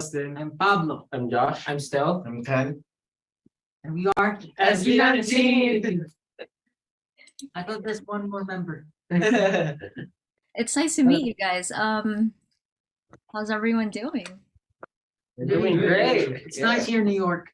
Justin. I'm Pablo. I'm Josh. I'm Stel. I'm Ken. And we are SB19. I thought there's one more member. It's nice to meet you guys. How's everyone doing? We're doing great. It's nice here in New York.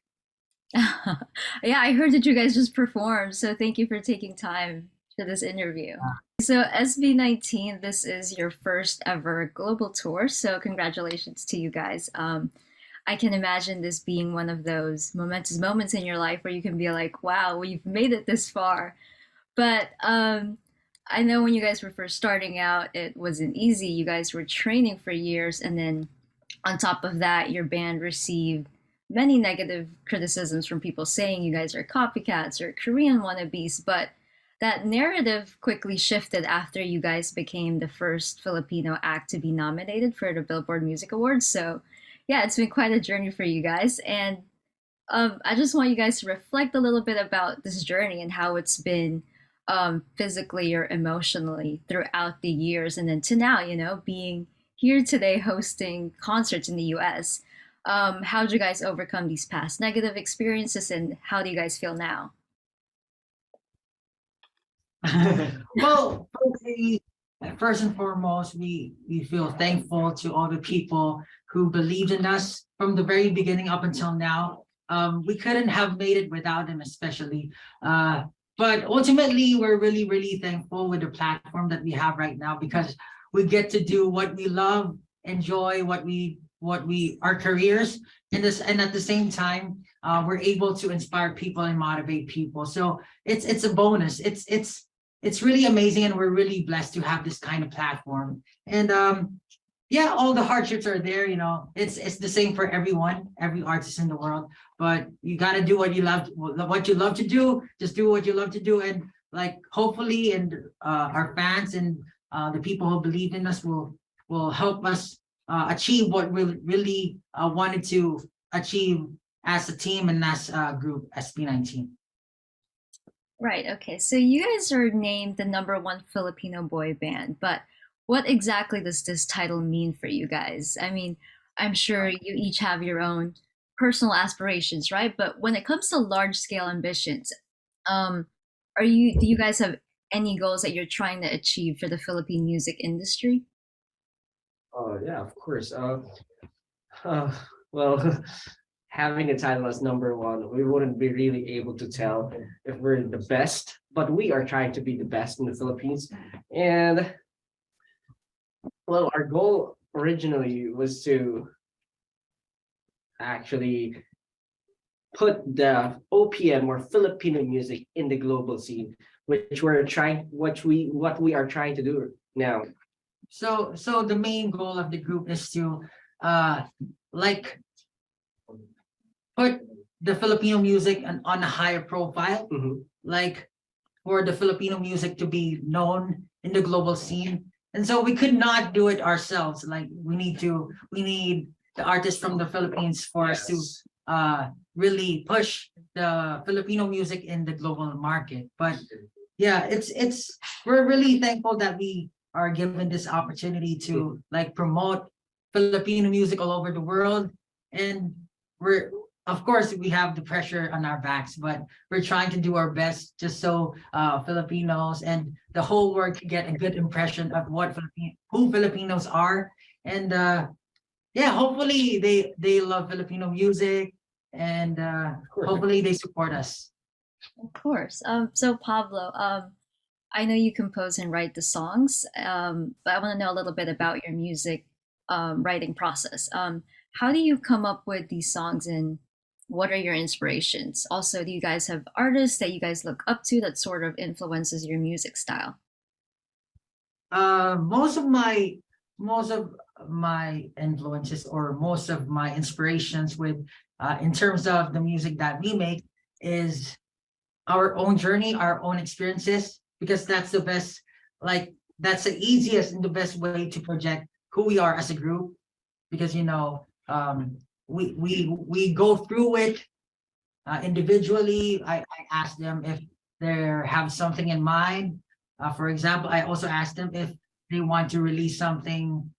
Yeah, I heard that you guys just performed, so thank you for taking time for this interview. So SB19, this is your first ever global tour, so congratulations to you guys. I can imagine this being one of those momentous moments in your life where you can be like, wow, we've made it this far. But I know when you guys were first starting out, it wasn't easy. You guys were training for years, and then on top of that, your band received many negative criticisms from people saying you guys are copycats or Korean wannabes, but that narrative quickly shifted after you guys became the first Filipino act to be nominated for the Billboard Music Awards. So yeah, it's been quite a journey for you guys. And I just want you guys to reflect a little bit about this journey and how it's been physically or emotionally throughout the years. And then to now, you know, being here today hosting concerts in the US. How did you guys overcome these past negative experiences, and how do you guys feel now? Well, first and foremost, we feel thankful to all the people who believed in us from the very beginning up until now. We couldn't have made it without them, especially. But ultimately, we're really, really thankful with the platform that we have right now, because we get to do what we love, enjoy our careers in this, and at the same time, we're able to inspire people and motivate people. So it's a bonus. It's really amazing, and we're really blessed to have this kind of platform. And yeah, all the hardships are there, you know. It's the same for everyone, every artist in the world. But you got to do what you love to do. Just do what you love to do, and like hopefully, and our fans and the people who believe in us will help us achieve what we really wanted to achieve as a team and as a group, SB19. Right, okay. So you guys are named the #1 Filipino boy band, but what exactly does this title mean for you guys? I mean, I'm sure you each have your own personal aspirations, right? But when it comes to large scale ambitions, do you guys have any goals that you're trying to achieve for the Philippine music industry? Oh yeah, of course. Well, having a title as #1, we wouldn't be really able to tell if we're the best, but we are trying to be the best in the Philippines. And well, our goal originally was to actually put the OPM or Filipino music in the global scene, what we are trying to do now. So the main goal of the group is to like put the Filipino music on a higher profile, like for the Filipino music to be known in the global scene. And so we could not do it ourselves. Like we need the artists from the Philippines for us to really push the Filipino music in the global market. But yeah, we're really thankful that we are given this opportunity to like promote Filipino music all over the world. And of course, we have the pressure on our backs, but we're trying to do our best just so Filipinos and the whole world can get a good impression of who Filipinos are. And yeah, hopefully they love Filipino music, and hopefully they support us. Of course. So Pablo, I know you compose and write the songs, but I want to know a little bit about your music writing process. How do you come up with these songs, and what are your inspirations? Also, do you guys have artists that you guys look up to that sort of influences your music style? Most of my influences, or most of my inspirations with in terms of the music that we make, is our own journey, our own experiences, because that's the best, like that's the easiest and the best way to project who we are as a group, because you know, we go through it individually. I ask them if they have something in mind. For example, I also ask them if they want to release something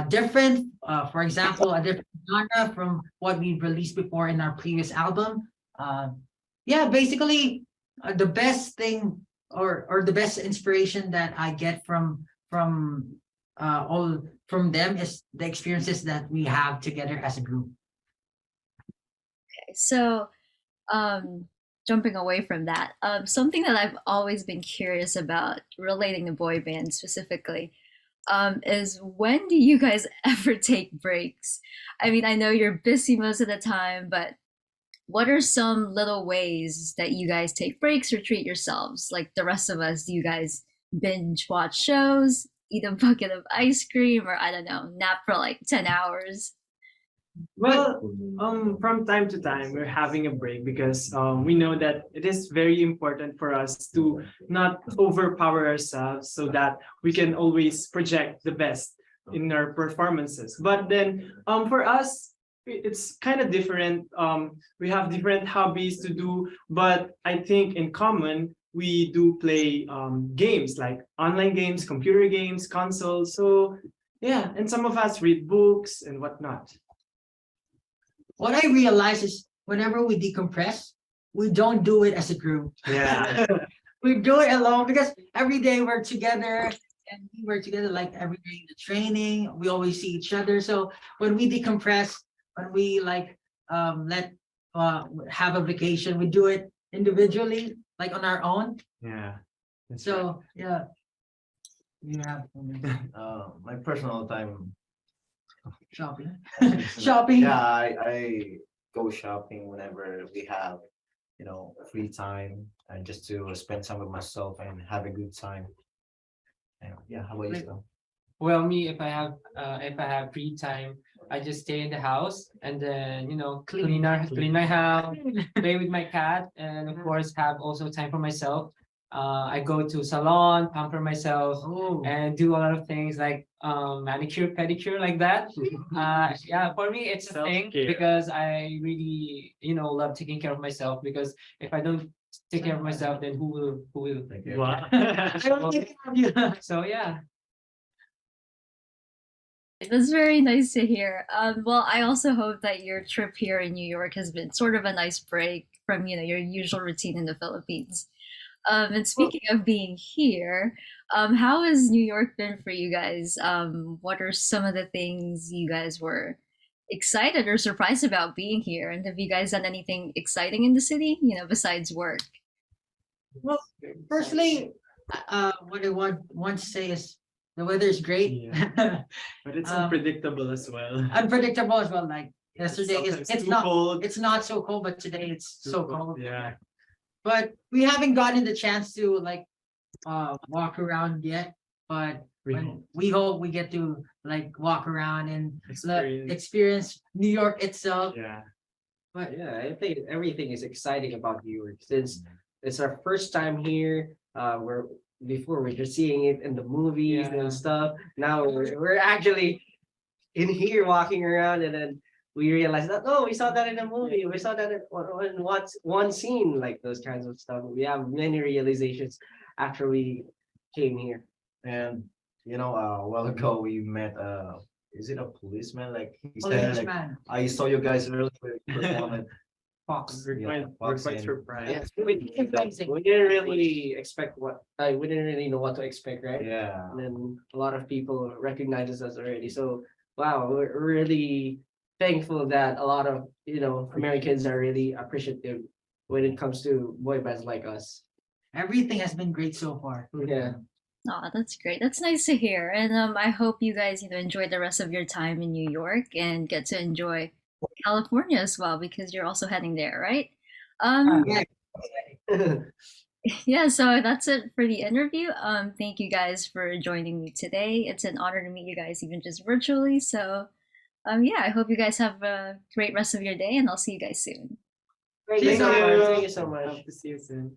different. For example, a different genre from what we released before in our previous album. Yeah, basically, the best thing or the best inspiration that I get from all from them is the experiences that we have together as a group. So, jumping away from that, something that I've always been curious about relating to boy bands specifically, is when do you guys ever take breaks? I mean, I know you're busy most of the time, but what are some little ways that you guys take breaks or treat yourselves? Like the rest of us, do you guys binge watch shows, eat a bucket of ice cream, or I don't know, nap for like 10 hours? Well, from time to time, we're having a break because we know that it is very important for us to not overpower ourselves so that we can always project the best in our performances. But then, for us, it's kind of different. We have different hobbies to do, but I think in common, we do play games like online games, computer games, consoles. So yeah, and some of us read books and whatnot. What I realize is whenever we decompress, we don't do it as a group. Yeah. We do it alone because every day we're together and we were together like every day in the training. We always see each other. So when we decompress, when we like let have a vacation, we do it individually, like on our own. Yeah. That's right. So yeah. You have My personal time. shopping. Shopping. Yeah, I go shopping whenever we have, free time and just to spend time with myself and have a good time. And yeah, how about you, Stan? Well, me, if I have free time, I just stay in the house and then clean my house, play with my cat, and of course have also time for myself. I go to salon, pamper myself, Oh, and do a lot of things like manicure, pedicure, like that. Yeah, for me it's a thing Self-care. because I really love taking care of myself, because if I don't take care of myself, then who will take care? Wow. I don't think of you. So yeah. That's very nice to hear. Well, I also hope that your trip here in New York has been sort of a nice break from, your usual routine in the Philippines. And speaking of being here, how has New York been for you guys? What are some of the things you guys were excited or surprised about being here? And have you guys done anything exciting in the city, besides work? Well, firstly, what I want to say is the weather is great. But it's Um, unpredictable as well. Unpredictable as well. Like yesterday, Sometimes it's too not cold. it's not so cold, but today it's Too so cold. Yeah. But we haven't gotten the chance to like walk around yet. But we hope we get to like walk around and experience New York itself. Yeah. But Yeah, I think everything is exciting about New York since it's our first time here. We're just seeing it in the movies Yeah. and stuff. Now we're actually in here walking around, and then we realize that, oh, we saw that in a movie. We saw that in one scene, like those kinds of stuff. We have many realizations after we came here. And a while ago we met is it a policeman? Like he said, like, policeman. I saw you guys earlier performing. Fox. We're Yeah, quite boxing. surprised. Yeah, we didn't really expect we didn't really know what to expect, right? Yeah. And then a lot of people recognizes us already. So wow, we're really thankful that a lot of Americans are really appreciative when it comes to boy bands like us. Everything has been great so far. Yeah. Oh, that's great. That's nice to hear. And I hope you guys, enjoy the rest of your time in New York and get to enjoy California as well, because you're also heading there, right? Yeah. Yeah, so that's it for the interview. Thank you guys for joining me today. It's an honor to meet you guys, even just virtually. So, yeah, I hope you guys have a great rest of your day, and I'll see you guys soon. Thank Thank you so much. you. Thank you so much. Hope to see you soon.